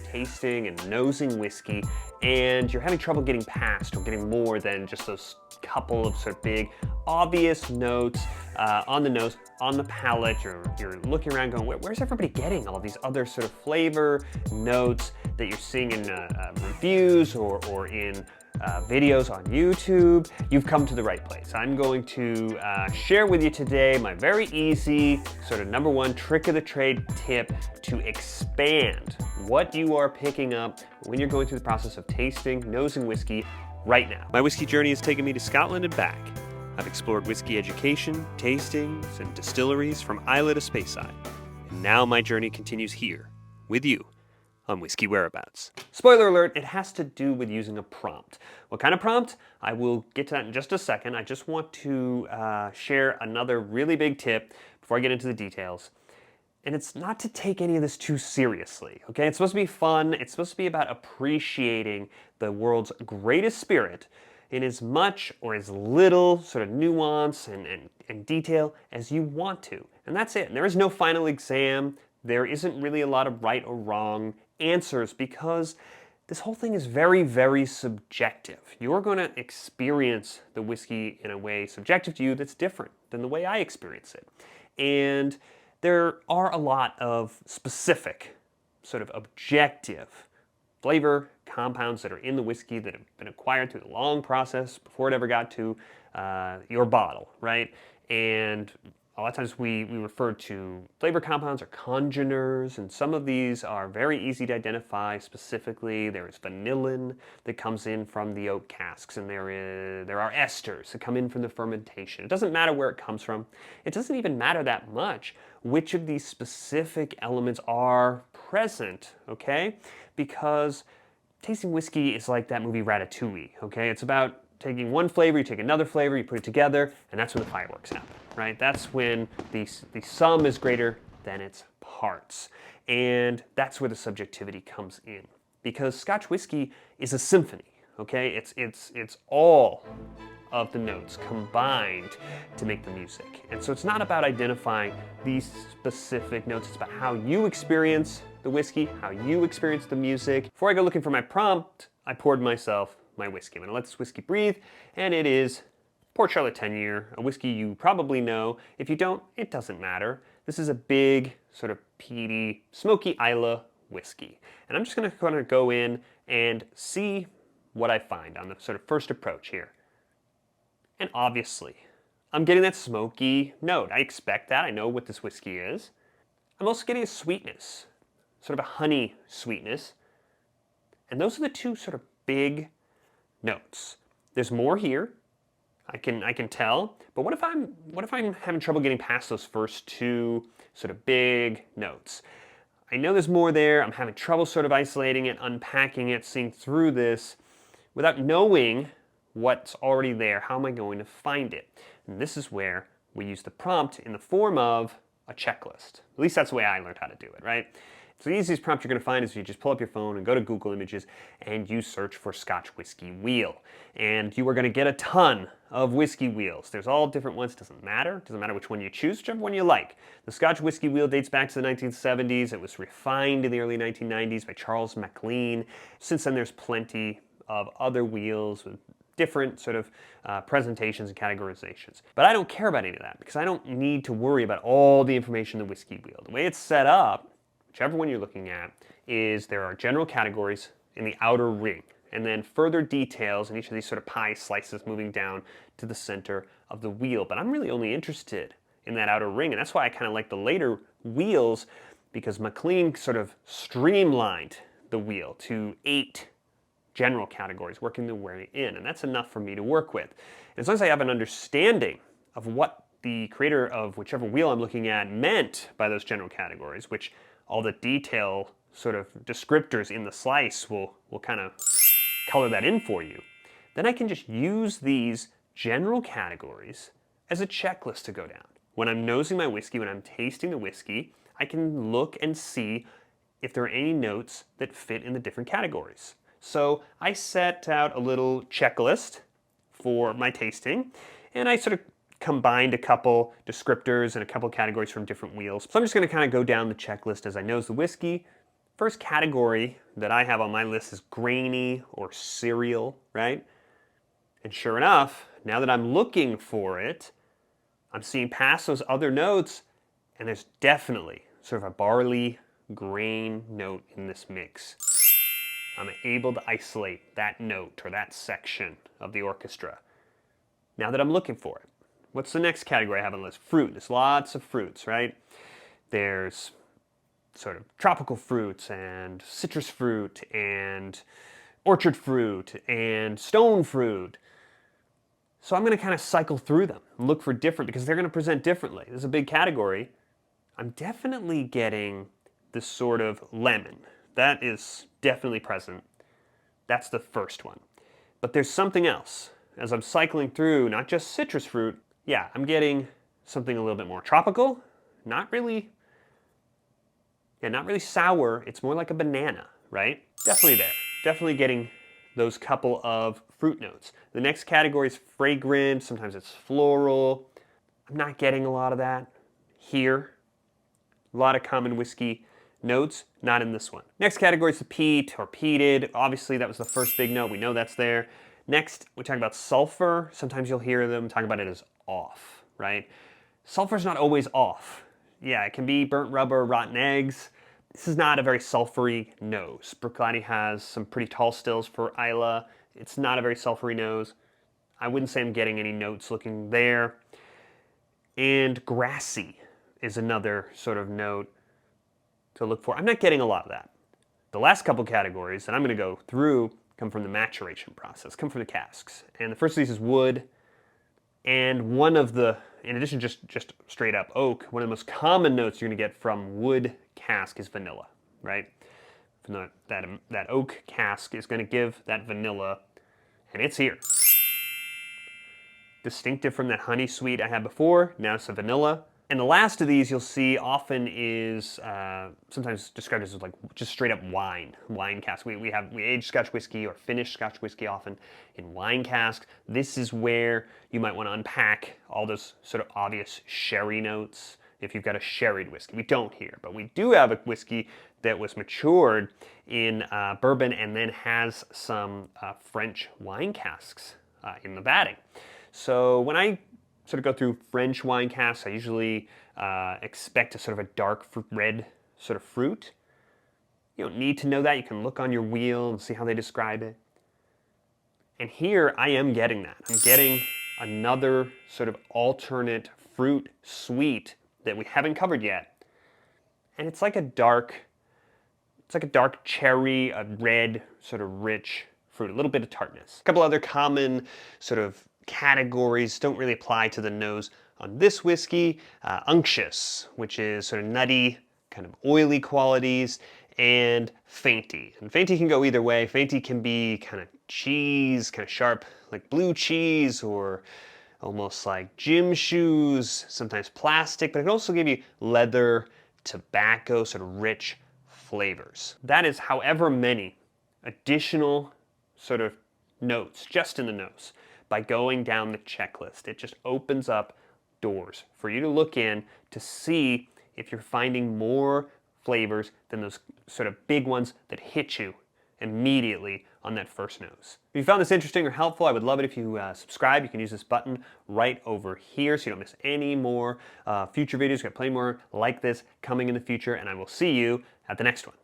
tasting and nosing whiskey, and you're having trouble getting past or getting more than just those couple of sort of big, obvious notes on the nose, on the palate. You're looking around going, where's everybody getting all these other sort of flavor notes that you're seeing in reviews or in videos on YouTube? You've come to the right place. I'm going to share with you today my very easy sort of number one trick of the trade tip to expand what you are picking up when you're going through the process of tasting, nosing whiskey right now. My whiskey journey has taken me to Scotland and back. I've explored whiskey education, tastings, and distilleries from Islay to Speyside. And now my journey continues here with you on Whiskey Whereabouts. Spoiler alert, it has to do with using a prompt. What kind of prompt? I will get to that in just a second. I just want to share another really big tip before I get into the details. And it's not to take any of this too seriously, okay? It's supposed to be fun. It's supposed to be about appreciating the world's greatest spirit in as much or as little sort of nuance and detail as you want to. And that's it. And there is no final exam. There isn't really a lot of right or wrong answers because this whole thing is very, very subjective. You're going to experience the whiskey in a way subjective to you that's different than the way I experience it. And there are a lot of specific, sort of objective flavor compounds that are in the whiskey that have been acquired through the long process before it ever got to your bottle, right? And a lot of times we refer to flavor compounds or congeners, and some of these are very easy to identify specifically. There is vanillin that comes in from the oak casks, and there are esters that come in from the fermentation. It doesn't matter where it comes from. It doesn't even matter that much which of these specific elements are present, okay? Because tasting whiskey is like that movie Ratatouille, okay? It's about taking one flavor, you take another flavor, you put it together, and that's when the fireworks happen, right? That's when the sum is greater than its parts. And that's where the subjectivity comes in. Because Scotch whiskey is a symphony, okay? It's all of the notes combined to make the music. And so it's not about identifying these specific notes, it's about how you experience the whiskey, how you experience the music. Before I go looking for my prompt, I poured myself my whiskey. I'm gonna let this whiskey breathe, and it is Port Charlotte 10-year, a whiskey you probably know. If you don't, it doesn't matter. This is a big, sort of peaty, smoky Islay whiskey. And I'm just gonna kind of go in and see what I find on the sort of first approach here. And obviously, I'm getting that smoky note. I expect that. I know what this whiskey is. I'm also getting a sweetness, sort of a honey sweetness. And those are the two sort of big notes. There's more here. I can tell. But what if I'm having trouble getting past those first two sort of big notes? I know there's more there. I'm having trouble sort of isolating it, unpacking it, seeing through this without knowing what's already there. How am I going to find it? And this is where we use the prompt in the form of a checklist. At least that's the way I learned how to do it, right? So the easiest prompt you're going to find is you just pull up your phone and go to Google Images and you search for Scotch Whiskey Wheel. And you are going to get a ton of whiskey wheels. There's all different ones. Doesn't matter. Doesn't matter which one you choose, whichever one you like. The Scotch Whiskey Wheel dates back to the 1970s. It was refined in the early 1990s by Charles MacLean. Since then, there's plenty of other wheels with different sort of presentations and categorizations. But I don't care about any of that because I don't need to worry about all the information in the whiskey wheel. The way it's set up, whichever one you're looking at, is there are general categories in the outer ring, and then further details in each of these sort of pie slices moving down to the center of the wheel. But I'm really only interested in that outer ring, and that's why I kind of like the later wheels, because MacLean sort of streamlined the wheel to 8 general categories working their way in, and that's enough for me to work with. And as long as I have an understanding of what the creator of whichever wheel I'm looking at meant by those general categories, which all the detail sort of descriptors in the slice will kind of color that in for you, then I can just use these general categories as a checklist to go down. When I'm nosing my whiskey, when I'm tasting the whiskey, I can look and see if there are any notes that fit in the different categories. So I set out a little checklist for my tasting, and I sort of combined a couple descriptors and a couple categories from different wheels. So I'm just going to kind of go down the checklist as I nose the whiskey. First category that I have on my list is grainy or cereal, right? And sure enough, now that I'm looking for it, I'm seeing past those other notes, and there's definitely sort of a barley grain note in this mix. I'm able to isolate that note or that section of the orchestra now that I'm looking for it. What's the next category I have on the list? Fruit. There's lots of fruits, right? There's sort of tropical fruits and citrus fruit and orchard fruit and stone fruit. So I'm going to kind of cycle through them and look for different, because they're going to present differently. This is a big category. I'm definitely getting this sort of lemon. That is definitely present. That's the first one. But there's something else. As I'm cycling through, not just citrus fruit, yeah, I'm getting something a little bit more tropical. Not really sour. It's more like a banana, right? Definitely there. Definitely getting those couple of fruit notes. The next category is fragrant. Sometimes it's floral. I'm not getting a lot of that here. A lot of common whiskey notes, not in this one. Next category is the peat or peated. Obviously, that was the first big note. We know that's there. Next, we talk about sulfur. Sometimes you'll hear them talk about it as off, right? Sulfur's not always off. Yeah, it can be burnt rubber, rotten eggs. This is not a very sulfury nose. Bruichladdich has some pretty tall stills for Islay. It's not a very sulfury nose. I wouldn't say I'm getting any notes looking there. And grassy is another sort of note to look for. I'm not getting a lot of that. The last couple categories that I'm going to go through come from the maturation process, come from the casks. And the first of these is wood. And one of the, in addition to just straight up oak, one of the most common notes you're going to get from wood cask is vanilla, right? That oak cask is going to give that vanilla, and it's here. Distinctive from that honey sweet I had before, now it's a vanilla. And the last of these you'll see often is sometimes described as like just straight up wine cask. We age Scotch whiskey or finish Scotch whiskey often in wine cask. This is where you might want to unpack all those sort of obvious sherry notes if you've got a sherried whiskey. We don't here, but we do have a whiskey that was matured in bourbon and then has some French wine casks in the vatting. So when I sort of go through French wine casks, I usually expect a sort of a dark red sort of fruit. You don't need to know that. You can look on your wheel and see how they describe it. And here I am getting that. I'm getting another sort of alternate fruit sweet that we haven't covered yet. And it's like a dark cherry, a red sort of rich fruit, a little bit of tartness. A couple other common sort of categories don't really apply to the nose on this whiskey. Unctuous, which is sort of nutty, kind of oily qualities, and fainty. And fainty can go either way. Fainty can be kind of cheese, kind of sharp, like blue cheese, or almost like gym shoes, sometimes plastic, but it can also give you leather, tobacco, sort of rich flavors. That is however many additional sort of notes, just in the nose, by going down the checklist. It just opens up doors for you to look in to see if you're finding more flavors than those sort of big ones that hit you immediately on that first nose. If you found this interesting or helpful, I would love it if you subscribe. You can use this button right over here so you don't miss any more future videos. We've got plenty more like this coming in the future, and I will see you at the next one.